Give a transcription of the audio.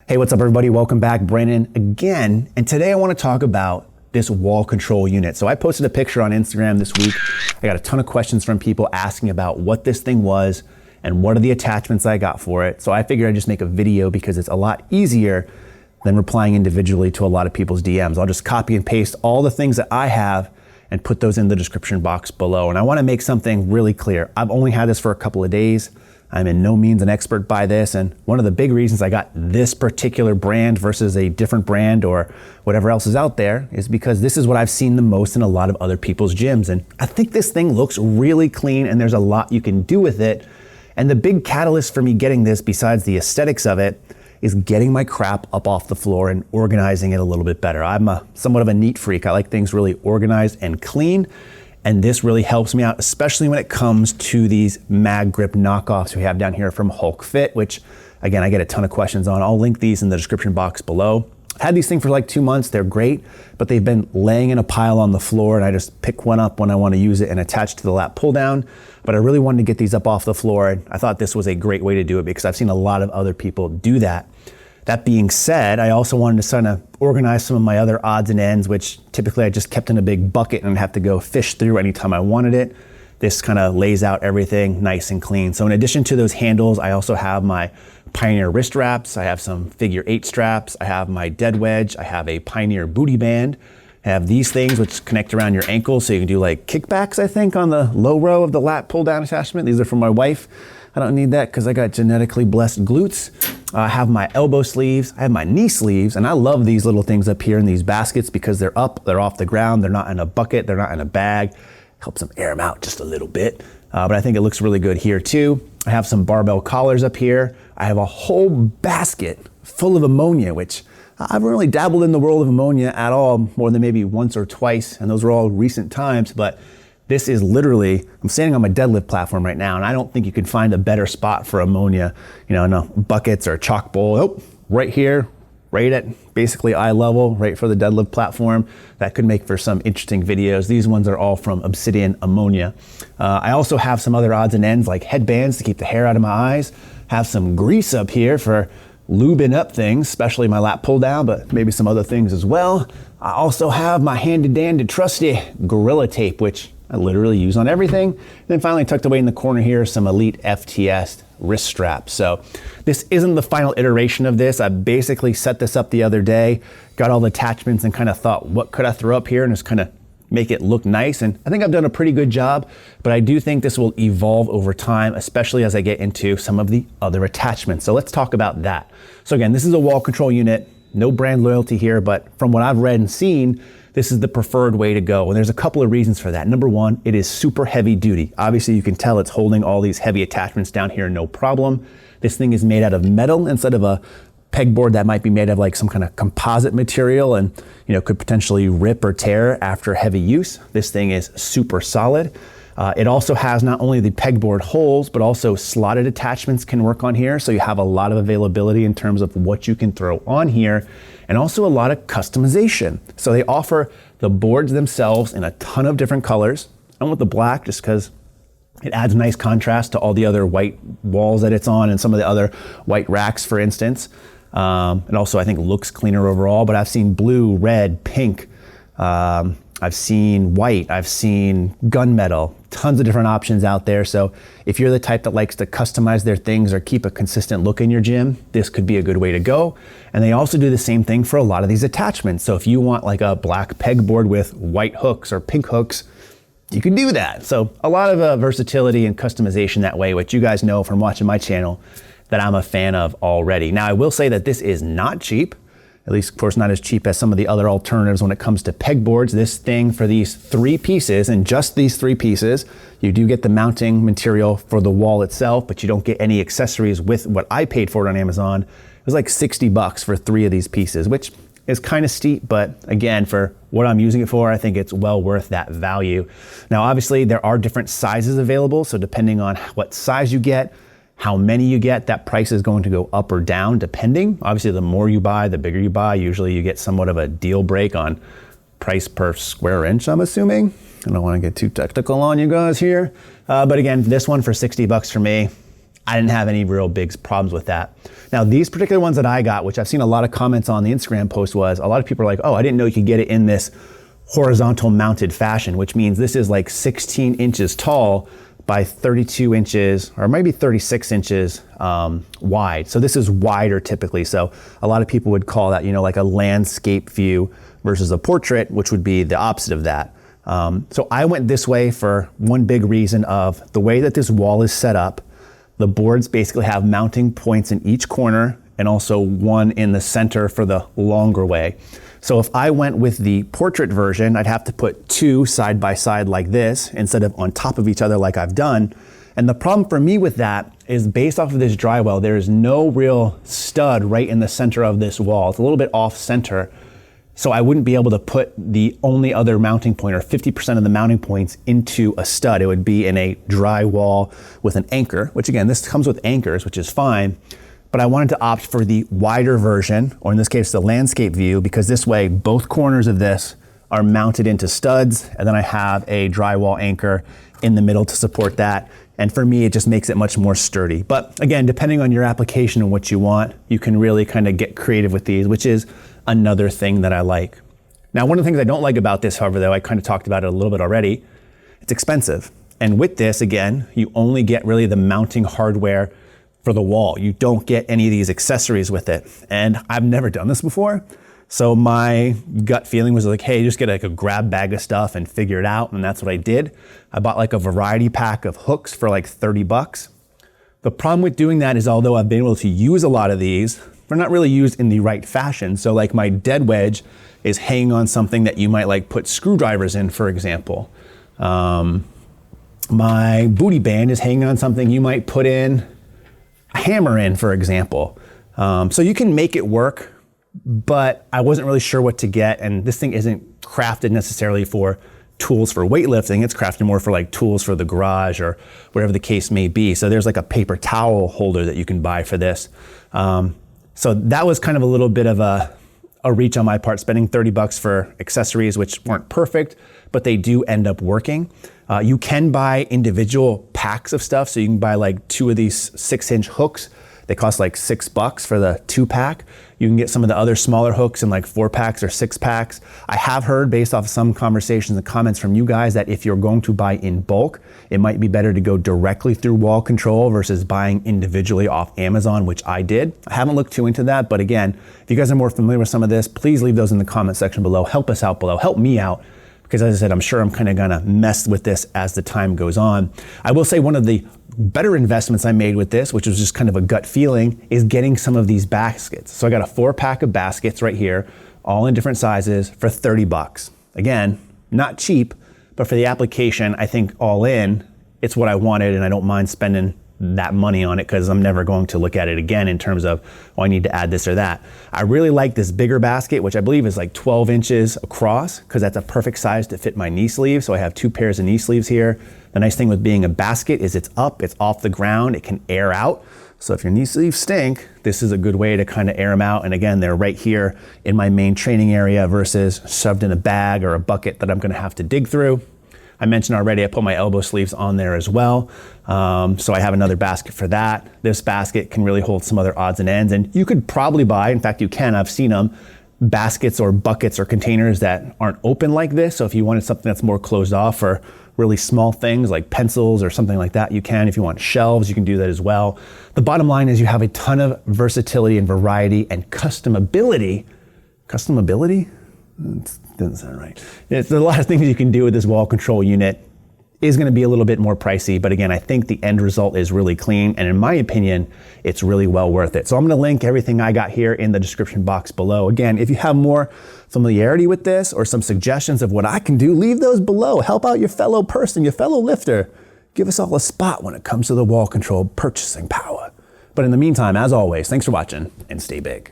Hey, what's up everybody? Welcome back. Brandon again. And today I want to talk about this wall control unit. So I posted a picture on Instagram this week. I got a ton of questions from people asking about what this thing was and what are the attachments I got for it. So I figured I'd just make a video because it's a lot easier than replying individually to a lot of people's DMs. I'll just copy and paste all the things that I have and put those in the description box below. And I want to make something really clear. I've only had this for a couple of days. I'm in no means an expert by this, and one of the big reasons I got this particular brand versus a different brand or whatever else is out there is because this is what I've seen the most in a lot of other people's gyms. And I think this thing looks really clean and there's a lot you can do with it. And the big catalyst for me getting this, besides the aesthetics of it, is getting my crap up off the floor and organizing it a little bit better. I'm somewhat of a neat freak. I like things really organized and clean. And this really helps me out, especially when it comes to these mag grip knockoffs we have down here from Hulk Fit, which again, I get a ton of questions on. I'll link these in the description box below. I've had these things for like 2 months. They're great, but they've been laying in a pile on the floor and I just pick one up when I want to use it and attach to the lat pull down. But I really wanted to get these up off the floor. And I thought this was a great way to do it because I've seen a lot of other people do that. That being said, I also wanted to kind of organize some of my other odds and ends, which typically I just kept in a big bucket and have to go fish through anytime I wanted it. This kind of lays out everything nice and clean. So in addition to those handles, I also have my Pioneer wrist wraps. I have some figure 8 straps. I have my dead wedge. I have a Pioneer booty band. I have these things which connect around your ankles so you can do like kickbacks, I think, on the low row of the lat pull down attachment. These are from my wife. I don't need that because I got genetically blessed glutes. I have my elbow sleeves, I have my knee sleeves, and I love these little things up here in these baskets because they're up, they're off the ground, they're not in a bucket, they're not in a bag. Helps them air them out just a little bit. But I think it looks really good here too. I have some barbell collars up here. I have a whole basket full of ammonia, which I haven't really dabbled in the world of ammonia at all, more than maybe once or twice, and those are all recent times, but this is literally, I'm standing on my deadlift platform right now, and I don't think you could find a better spot for ammonia, in buckets or a chalk bowl. Oh, right here, right at basically eye level, right for the deadlift platform. That could make for some interesting videos. These ones are all from Obsidian Ammonia. I also have some other odds and ends like headbands to keep the hair out of my eyes. Have some grease up here for lubing up things, especially my lat pull down, but maybe some other things as well. I also have my handy dandy trusty Gorilla Tape, which I literally use on everything. And then finally tucked away in the corner here, some Elite FTS wrist straps. So this isn't the final iteration of this. I basically set this up the other day, got all the attachments and kind of thought, what could I throw up here and just kind of make it look nice? And I think I've done a pretty good job, but I do think this will evolve over time, especially as I get into some of the other attachments. So let's talk about that. So again, this is a wall control unit, no brand loyalty here, but from what I've read and seen, this is the preferred way to go. And there's a couple of reasons for that. Number one, it is super heavy duty. Obviously you can tell it's holding all these heavy attachments down here, no problem. This thing is made out of metal instead of a pegboard that might be made of like some kind of composite material and could potentially rip or tear after heavy use. This thing is super solid. It also has not only the pegboard holes, but also slotted attachments can work on here. So you have a lot of availability in terms of what you can throw on here, and also a lot of customization. So they offer the boards themselves in a ton of different colors. I went with the black just because it adds nice contrast to all the other white walls that it's on and some of the other white racks, for instance. And also I think looks cleaner overall, but I've seen blue, red, pink, I've seen white, I've seen gunmetal, tons of different options out there. So if you're the type that likes to customize their things or keep a consistent look in your gym, this could be a good way to go. And they also do the same thing for a lot of these attachments. So if you want like a black pegboard with white hooks or pink hooks, you can do that. So a lot of versatility and customization that way, which you guys know from watching my channel that I'm a fan of already. Now I will say that this is not cheap. At least, of course, not as cheap as some of the other alternatives when it comes to pegboards. This thing for these 3 pieces, and just these 3 pieces, you do get the mounting material for the wall itself, but you don't get any accessories with what I paid for it on Amazon. It was like $60 for 3 of these pieces, which is kind of steep, but again, for what I'm using it for, I think it's well worth that value. Now, obviously, there are different sizes available, so depending on what size you get, how many you get, that price is going to go up or down depending. Obviously, the more you buy, the bigger you buy. Usually you get somewhat of a deal break on price per square inch, I'm assuming. I don't want to get too technical on you guys here. But again, this one for $60 for me, I didn't have any real big problems with that. Now, these particular ones that I got, which I've seen a lot of comments on the Instagram post, was a lot of people are like, oh, I didn't know you could get it in this horizontal mounted fashion, which means this is like 16 inches tall by 32 inches, or maybe 36 inches wide. So this is wider typically. So a lot of people would call that, like a landscape view versus a portrait, which would be the opposite of that. So I went this way for one big reason of the way that this wall is set up. The boards basically have mounting points in each corner and also one in the center for the longer way. So if I went with the portrait version, I'd have to put two side by side like this instead of on top of each other like I've done. And the problem for me with that is based off of this drywall, there is no real stud right in the center of this wall. It's a little bit off center. So I wouldn't be able to put the only other mounting point or 50% of the mounting points into a stud. It would be in a dry wall with an anchor, which again, this comes with anchors, which is fine. But I wanted to opt for the wider version, or in this case, the landscape view, because this way, both corners of this are mounted into studs. And then I have a drywall anchor in the middle to support that. And for me, it just makes it much more sturdy. But again, depending on your application and what you want, you can really kind of get creative with these, which is another thing that I like. Now, one of the things I don't like about this, however, though, I kind of talked about it a little bit already, it's expensive. And with this, again, you only get really the mounting hardware for the wall. You don't get any of these accessories with it. And I've never done this before. So my gut feeling was like, hey, just get like a grab bag of stuff and figure it out. And that's what I did. I bought like a variety pack of hooks for like 30 bucks. The problem with doing that is although I've been able to use a lot of these, they're not really used in the right fashion. So like my dead wedge is hanging on something that you might like put screwdrivers in, for example. My booty band is hanging on something you might put in a hammer in, for example. So you can make it work, but I wasn't really sure what to get. And this thing isn't crafted necessarily for tools for weightlifting. It's crafted more for like tools for the garage or whatever the case may be. So there's like a paper towel holder that you can buy for this. So that was kind of a little bit of a reach on my part, spending 30 bucks for accessories, which weren't perfect, but they do end up working. You can buy individual packs of stuff. So you can buy like 2 of these 6-inch hooks. They cost like $6 for the 2-pack. You can get some of the other smaller hooks in like 4-packs or 6-packs. I have heard based off of some conversations and comments from you guys that if you're going to buy in bulk, it might be better to go directly through Wall Control versus buying individually off Amazon, which I did. I haven't looked too into that, but again, if you guys are more familiar with some of this, please leave those in the comment section below. Help us out below, help me out. Because as I said, I'm sure I'm kind of gonna mess with this as the time goes on. I will say one of the better investments I made with this, which was just kind of a gut feeling, is getting some of these baskets. So I got a 4-pack of baskets right here, all in different sizes for 30 bucks. Again, not cheap, but for the application, I think all in, it's what I wanted and I don't mind spending that money on it because I'm never going to look at it again in terms of, oh, I need to add this or that. I really like this bigger basket, which I believe is like 12 inches across because that's a perfect size to fit my knee sleeve. So I have 2 pairs of knee sleeves here. The nice thing with being a basket is it's up, it's off the ground, it can air out. So if your knee sleeves stink, this is a good way to kind of air them out. And again, they're right here in my main training area versus shoved in a bag or a bucket that I'm gonna have to dig through. I mentioned already, I put my elbow sleeves on there as well. So I have another basket for that. This basket can really hold some other odds and ends. And you could probably buy, in fact you can, I've seen them, baskets or buckets or containers that aren't open like this. So if you wanted something that's more closed off for really small things like pencils or something like that, you can. If you want shelves, you can do that as well. The bottom line is you have a ton of versatility and variety and customability. Customability? Doesn't sound right. There's a lot of things you can do with this wall control unit. Is going to be a little bit more pricey, but again, I think the end result is really clean, and in my opinion, it's really well worth it. So I'm going to link everything I got here in the description box below. Again, if you have more familiarity with this or some suggestions of what I can do, leave those below. Help out your fellow person, your fellow lifter. Give us all a spot when it comes to the wall control purchasing power. But in the meantime, as always, thanks for watching and stay big.